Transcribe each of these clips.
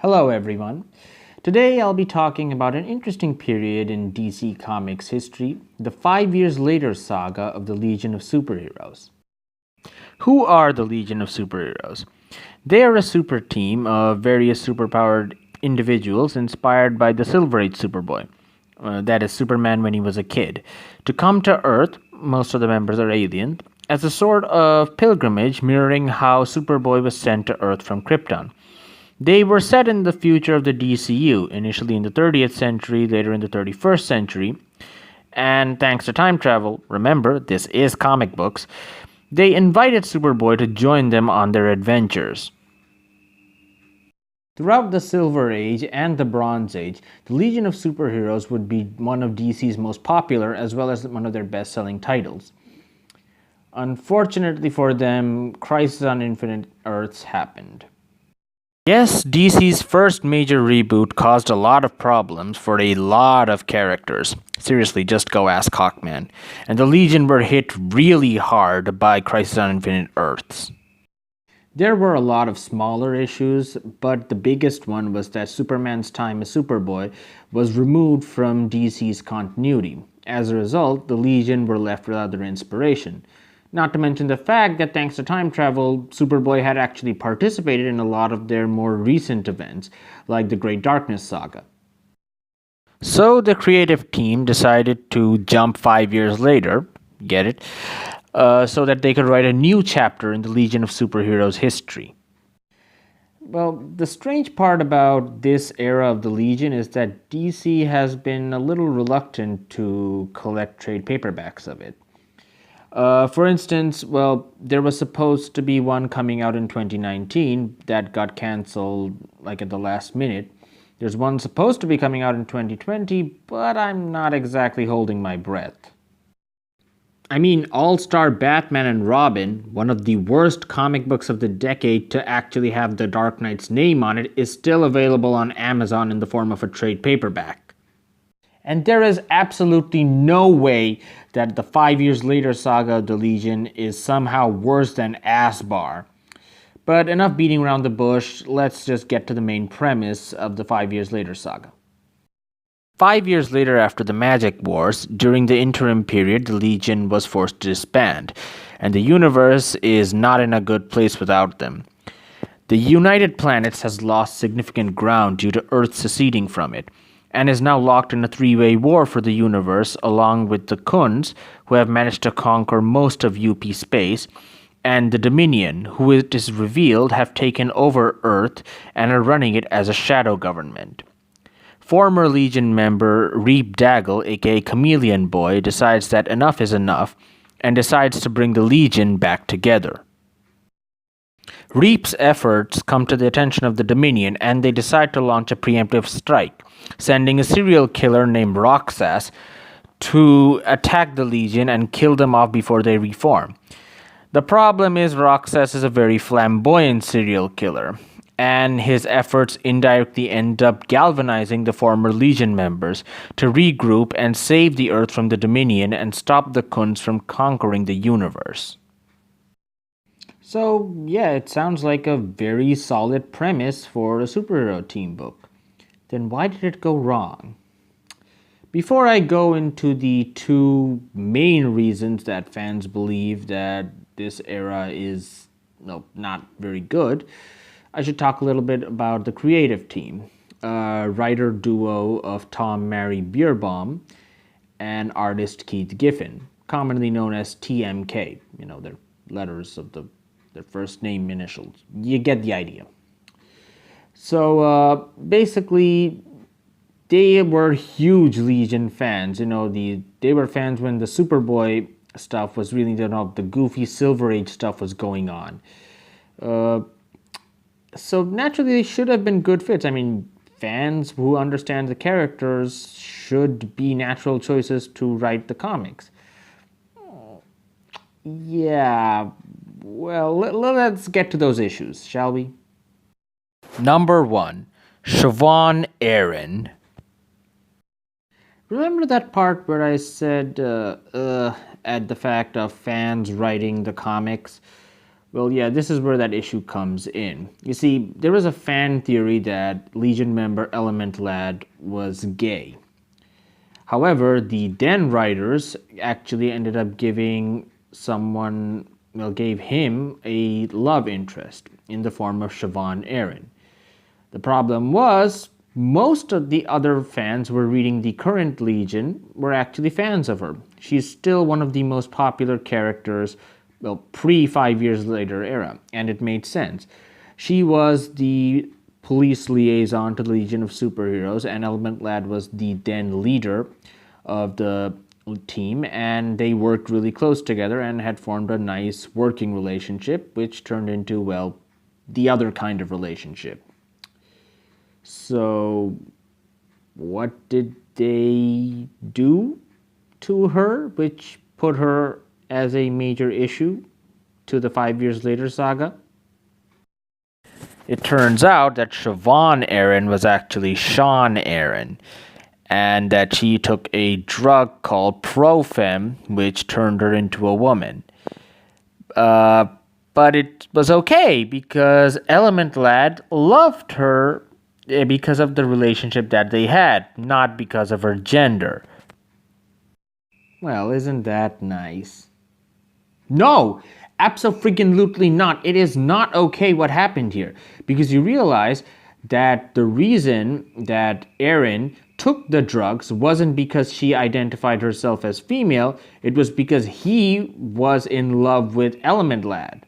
Hello everyone. Today I'll be talking about an interesting period in DC Comics history, the 5 years later saga of the Legion of Superheroes. Who are the Legion of Superheroes? They are a super team of various superpowered individuals inspired by the Silver Age Superboy, that is Superman when he was a kid, to come to Earth. Most of the members are alien, as a sort of pilgrimage mirroring how Superboy was sent to Earth from Krypton. They were set in the future of the DCU, initially in the 30th century, later in the 31st century, and thanks to time travel, remember, this is comic books, they invited Superboy to join them on their adventures. Throughout the Silver Age and the Bronze Age, the Legion of Superheroes would be one of DC's most popular as well as one of their best-selling titles. Unfortunately for them, Crisis on Infinite Earths happened. Yes, DC's first major reboot caused a lot of problems for a lot of characters. Seriously, just go ask Hawkman. And the Legion were hit really hard by Crisis on Infinite Earths. There were a lot of smaller issues, but the biggest one was that Superman's time as Superboy was removed from DC's continuity. As a result, the Legion were left without their inspiration. Not to mention the fact that thanks to time travel, Superboy had actually participated in a lot of their more recent events, like the Great Darkness saga. So the creative team decided to jump 5 years later, get it, so that they could write a new chapter in the Legion of Superheroes history. Well, the strange part about this era of the Legion is that DC has been a little reluctant to collect trade paperbacks of it. For instance, there was supposed to be one coming out in 2019 that got cancelled like at the last minute. There's one supposed to be coming out in 2020, but I'm not exactly holding my breath. I mean, All-Star Batman and Robin, one of the worst comic books of the decade to actually have the Dark Knight's name on it, is still available on Amazon in the form of a trade paperback. And there is absolutely no way that the 5 years later saga of the Legion is somehow worse than Asbar. But enough beating around the bush, let's just get to the main premise of the 5 years later saga. 5 years later after the Magic Wars, during the interim period, the Legion was forced to disband, and the universe is not in a good place without them. The United Planets has lost significant ground due to Earth seceding from it, and is now locked in a three-way war for the universe along with the Khunds, who have managed to conquer most of UP space, and the Dominion, who it is revealed have taken over Earth and are running it as a shadow government. Former Legion member Reap Daggle, aka Chameleon Boy, decides that enough is enough and decides to bring the Legion back together. Reap's efforts come to the attention of the Dominion and they decide to launch a preemptive strike, sending a serial killer named Roxas to attack the Legion and kill them off before they reform. The problem is Roxas is a very flamboyant serial killer, and his efforts indirectly end up galvanizing the former Legion members to regroup and save the Earth from the Dominion and stop the Khunds from conquering the universe. So, yeah, it sounds like a very solid premise for a superhero team book. Then why did it go wrong? Before I go into the two main reasons that fans believe that this era is not very good, I should talk a little bit about the creative team. Writer duo of Tom Mary Bierbaum and artist Keith Giffen, commonly known as TMK, their letters of their first name initials. You get the idea. So basically, they were huge Legion fans. They were fans when the Superboy stuff was really, the goofy Silver Age stuff was going on. So naturally, they should have been good fits. I mean, fans who understand the characters should be natural choices to write the comics. Yeah, well, let's get to those issues, shall we? Number 1. Siobhan Aaron. Remember that part where I said, at the fact of fans writing the comics? Well, yeah, this is where that issue comes in. You see, there was a fan theory that Legion member Element Lad was gay. However, the Den writers actually ended up gave him a love interest in the form of Siobhan Aaron. The problem was, most of the other fans were reading the current Legion were actually fans of her. She's still one of the most popular characters, well, pre 5 Years Later era, and it made sense. She was the police liaison to the Legion of Superheroes, and Element Lad was the then leader of the team, and they worked really close together and had formed a nice working relationship, which turned into, well, the other kind of relationship. So, what did they do to her, which put her as a major issue to the 5 Years Later saga? It turns out that Siobhan Aaron was actually Sean Aaron, and that she took a drug called Profem, which turned her into a woman. But it was okay because Element Lad loved her because of the relationship that they had, not because of her gender. Well, isn't that nice? No, absolutely not. It is not okay what happened here. Because you realize that the reason that Aaron took the drugs wasn't because she identified herself as female, it was because he was in love with Element Lad.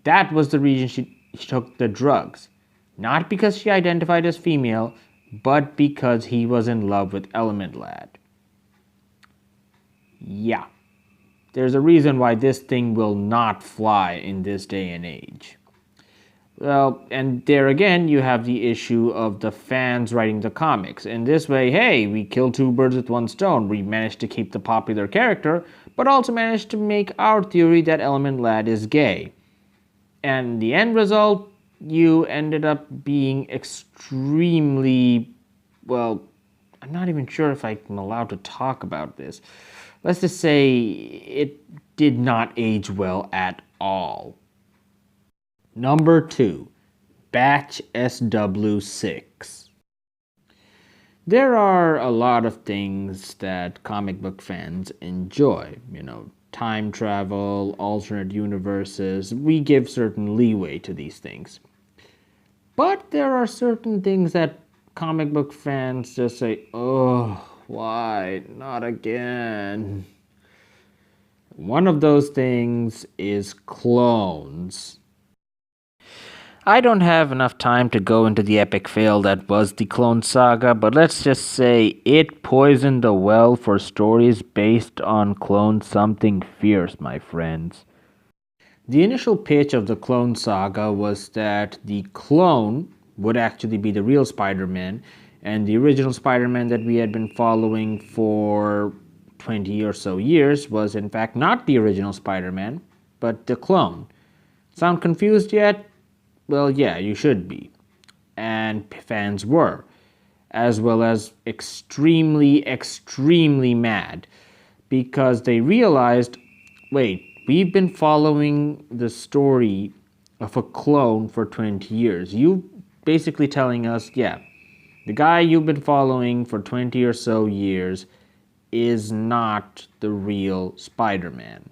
That was the reason she took the drugs. Not because she identified as female, but because he was in love with Element Lad. Yeah. There's a reason why this thing will not fly in this day and age. Well, and there again, you have the issue of the fans writing the comics. In this way, hey, we killed two birds with one stone. We managed to keep the popular character, but also managed to make our theory that Element Lad is gay. And the end result, you ended up being extremely, well, I'm not even sure if I'm allowed to talk about this. Let's just say it did not age well at all. Number 2, Batch SW6. There are a lot of things that comic book fans enjoy, time travel, alternate universes. We give certain leeway to these things. But there are certain things that comic book fans just say, oh, why? Not again. One of those things is clones. I don't have enough time to go into the epic fail that was the Clone Saga, but let's just say it poisoned the well for stories based on clones something fierce, my friends. The initial pitch of the Clone Saga was that the clone would actually be the real Spider-Man, and the original Spider-Man that we had been following for 20 or so years was in fact not the original Spider-Man, but the clone. Sound confused yet? Well, yeah, you should be. And fans were, as well as extremely mad, because they realized, wait, we've been following the story of a clone for 20 years. You basically telling us, yeah, the guy you've been following for 20 or so years is not the real Spider-Man.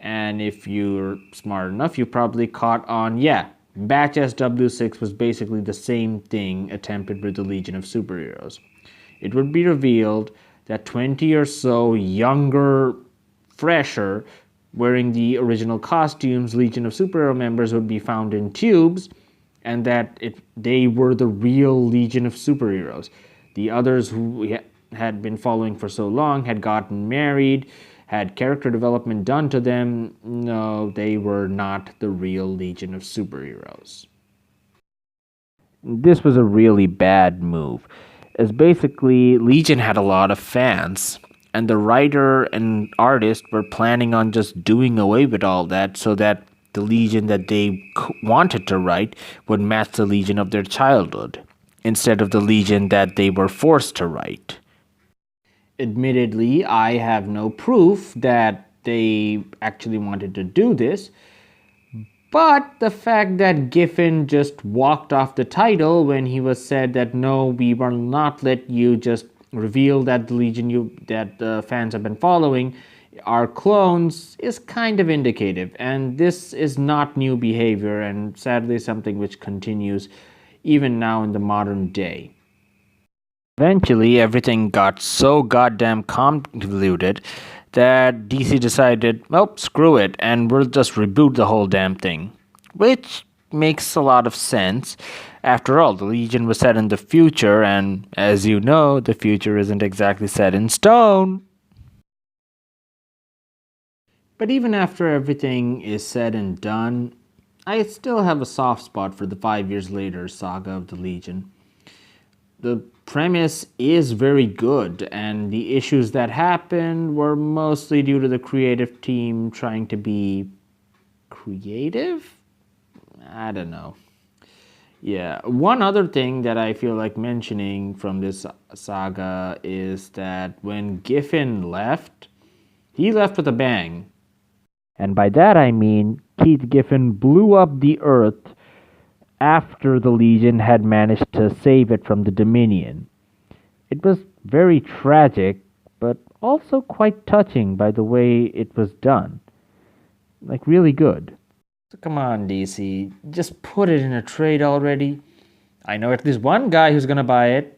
And if you're smart enough, you probably caught on, yeah, Batch SW6 was basically the same thing attempted with the Legion of Superheroes. It would be revealed that 20 or so younger, fresher, wearing the original costumes Legion of Superhero members would be found in tubes, and that they were the real Legion of Superheroes. The others who had been following for so long had gotten married, had character development done to them. No, they were not the real Legion of Superheroes. This was a really bad move, as basically Legion had a lot of fans, and the writer and artist were planning on just doing away with all that so that the Legion that they wanted to write would match the Legion of their childhood, instead of the Legion that they were forced to write. Admittedly, I have no proof that they actually wanted to do this, But the fact that Giffen just walked off the title when he was said that no, we will not let you just reveal that the Legion that the fans have been following are clones is kind of indicative, and this is not new behavior, and sadly something which continues even now in the modern day. Eventually, everything got so goddamn convoluted that DC decided, well, screw it, and we'll just reboot the whole damn thing. Which makes a lot of sense. After all, the Legion was set in the future, and as you know, the future isn't exactly set in stone. But even after everything is said and done, I still have a soft spot for the 5 years later saga of the Legion. The premise is very good, and the issues that happened were mostly due to the creative team trying to be creative? I don't know. Yeah, one other thing that I feel like mentioning from this saga is that when Giffen left, he left with a bang. And by that I mean Keith Giffen blew up the Earth after the Legion had managed to save it from the Dominion. It was very tragic, but also quite touching by the way it was done. Like, really good. So come on, DC, just put it in a trade already. I know at least one guy who's gonna buy it.